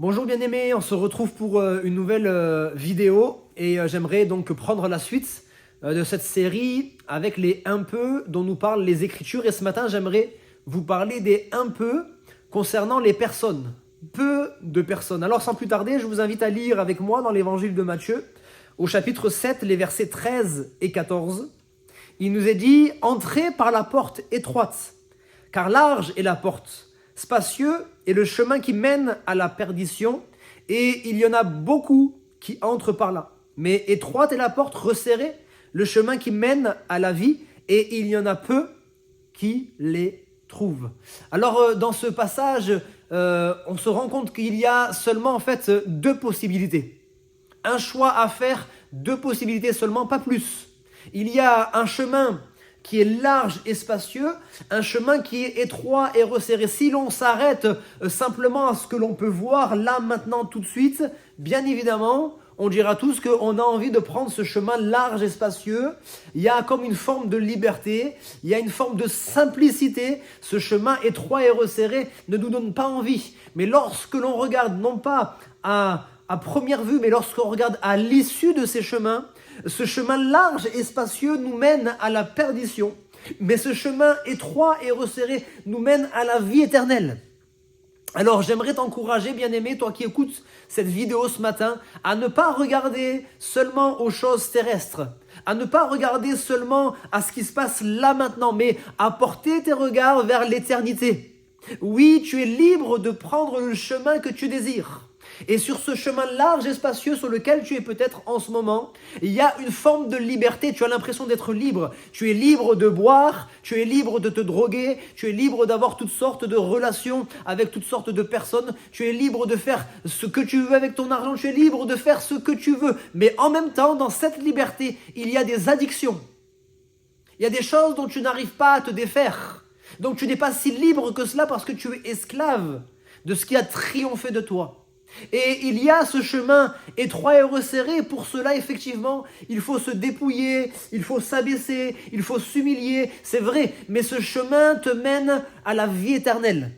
Bonjour bien-aimés, on se retrouve pour une nouvelle vidéo et j'aimerais donc prendre la suite de cette série avec les un peu dont nous parlent les Écritures. Et ce matin, j'aimerais vous parler des un peu concernant les personnes, peu de personnes. Alors sans plus tarder, je vous invite à lire avec moi dans l'évangile de Matthieu, au chapitre 7, les versets 13 et 14. Il nous est dit « Entrez par la porte étroite, car large est la porte, spacieux est le chemin qui mène à la perdition, et il y en a beaucoup qui entrent par là. Mais étroite est la porte, resserrée, le chemin qui mène à la vie, et il y en a peu qui les trouvent. » Alors dans ce passage, on se rend compte qu'il y a seulement en fait deux possibilités. Un choix à faire, deux possibilités seulement, pas plus. Il y a un chemin qui est large et spacieux, un chemin qui est étroit et resserré. Si l'on s'arrête simplement à ce que l'on peut voir là, maintenant, tout de suite, bien évidemment, on dira tous qu'on a envie de prendre ce chemin large et spacieux. Il y a comme une forme de liberté, il y a une forme de simplicité. Ce chemin étroit et resserré ne nous donne pas envie. Mais lorsque l'on regarde, non pas à première vue, mais lorsqu'on regarde à l'issue de ces chemins, ce chemin large et spacieux nous mène à la perdition, mais ce chemin étroit et resserré nous mène à la vie éternelle. Alors j'aimerais t'encourager, bien-aimé, toi qui écoutes cette vidéo ce matin, à ne pas regarder seulement aux choses terrestres, à ne pas regarder seulement à ce qui se passe là maintenant, mais à porter tes regards vers l'éternité. Oui, tu es libre de prendre le chemin que tu désires. Et sur ce chemin large et spacieux sur lequel tu es peut-être en ce moment, il y a une forme de liberté. Tu as l'impression d'être libre. Tu es libre de boire, tu es libre de te droguer, tu es libre d'avoir toutes sortes de relations avec toutes sortes de personnes. Tu es libre de faire ce que tu veux avec ton argent, tu es libre de faire ce que tu veux. Mais en même temps, dans cette liberté, il y a des addictions. Il y a des choses dont tu n'arrives pas à te défaire. Donc tu n'es pas si libre que cela parce que tu es esclave de ce qui a triomphé de toi. Et il y a ce chemin étroit et resserré. Pour cela, effectivement, il faut se dépouiller, il faut s'abaisser, il faut s'humilier, c'est vrai. Mais ce chemin te mène à la vie éternelle.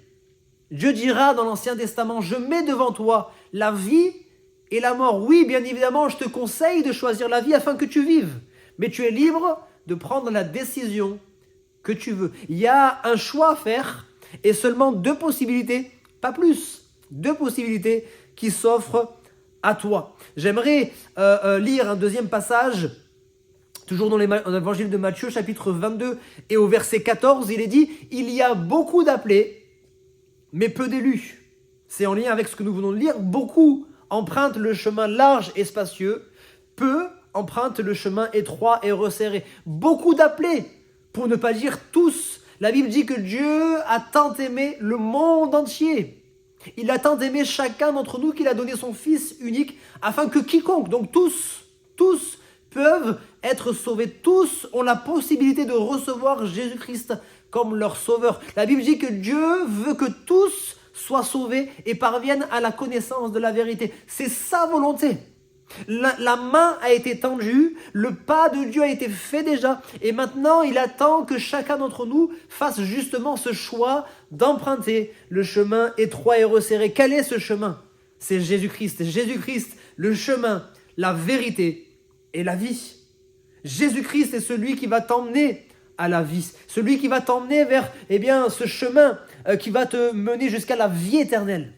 Dieu dira dans l'Ancien Testament, « Je mets devant toi la vie et la mort. » Oui, bien évidemment, je te conseille de choisir la vie afin que tu vives. Mais tu es libre de prendre la décision que tu veux. Il y a un choix à faire et seulement deux possibilités, pas plus. Deux possibilités qui s'offrent à toi. J'aimerais lire un deuxième passage, toujours dans l'évangile de Matthieu, chapitre 22, et au verset 14, il est dit « Il y a beaucoup d'appelés, mais peu d'élus. » C'est en lien avec ce que nous venons de lire. Beaucoup empruntent le chemin large et spacieux, peu empruntent le chemin étroit et resserré. Beaucoup d'appelés, pour ne pas dire tous. La Bible dit que Dieu a tant aimé le monde entier. Il a tant aimé chacun d'entre nous qu'il a donné son Fils unique afin que quiconque, donc tous peuvent être sauvés. Tous ont la possibilité de recevoir Jésus-Christ comme leur sauveur. La Bible dit que Dieu veut que tous soient sauvés et parviennent à la connaissance de la vérité. C'est sa volonté. La main a été tendue, le pas de Dieu a été fait déjà, et maintenant il attend que chacun d'entre nous fasse justement ce choix d'emprunter le chemin étroit et resserré. Quel est ce chemin? C'est Jésus-Christ. Jésus-Christ, le chemin, la vérité et la vie. Jésus-Christ est celui qui va t'emmener à la vie, celui qui va t'emmener vers ce chemin qui va te mener jusqu'à la vie éternelle.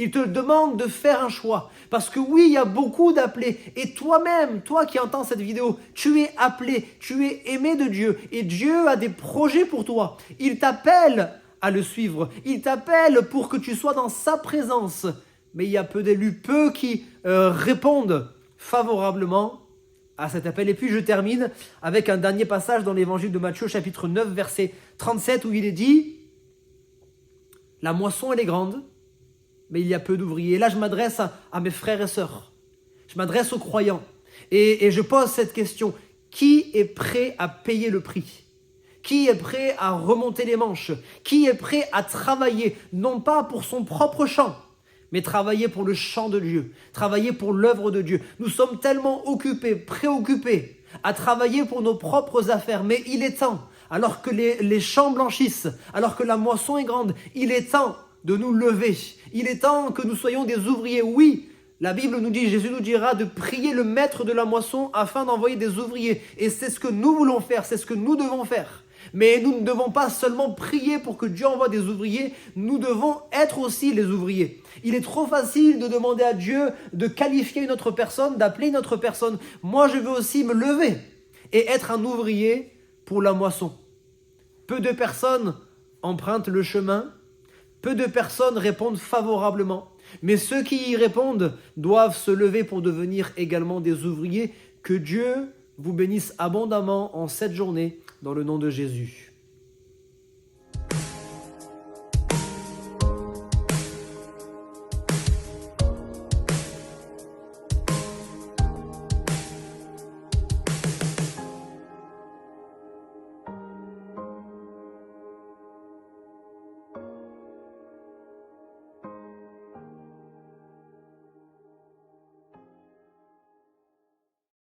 Il te demande de faire un choix. Parce que oui, il y a beaucoup d'appelés. Et toi-même, toi qui entends cette vidéo, tu es appelé, tu es aimé de Dieu. Et Dieu a des projets pour toi. Il t'appelle à le suivre. Il t'appelle pour que tu sois dans sa présence. Mais il y a peu d'élus, peu qui répondent favorablement à cet appel. Et puis je termine avec un dernier passage dans l'évangile de Matthieu, chapitre 9, verset 37, où il est dit « La moisson, elle est grande, mais il y a peu d'ouvriers. » Et là, je m'adresse à mes frères et sœurs. Je m'adresse aux croyants. Et je pose cette question. Qui est prêt à payer le prix? Qui est prêt à remonter les manches? Qui est prêt à travailler, non pas pour son propre champ, mais travailler pour le champ de Dieu, travailler pour l'œuvre de Dieu? Nous sommes tellement occupés, préoccupés à travailler pour nos propres affaires, mais il est temps, alors que les champs blanchissent, alors que la moisson est grande, il est temps de nous lever. Il est temps que nous soyons des ouvriers. Oui, la Bible nous dit, Jésus nous dira de prier le maître de la moisson afin d'envoyer des ouvriers. Et c'est ce que nous voulons faire, c'est ce que nous devons faire. Mais nous ne devons pas seulement prier pour que Dieu envoie des ouvriers, nous devons être aussi les ouvriers. Il est trop facile de demander à Dieu de qualifier une autre personne, d'appeler une autre personne. Moi, je veux aussi me lever et être un ouvrier pour la moisson. Peu de personnes empruntent le chemin, peu de personnes répondent favorablement. Mais ceux qui y répondent doivent se lever pour devenir également des ouvriers. Que Dieu vous bénisse abondamment en cette journée, dans le nom de Jésus.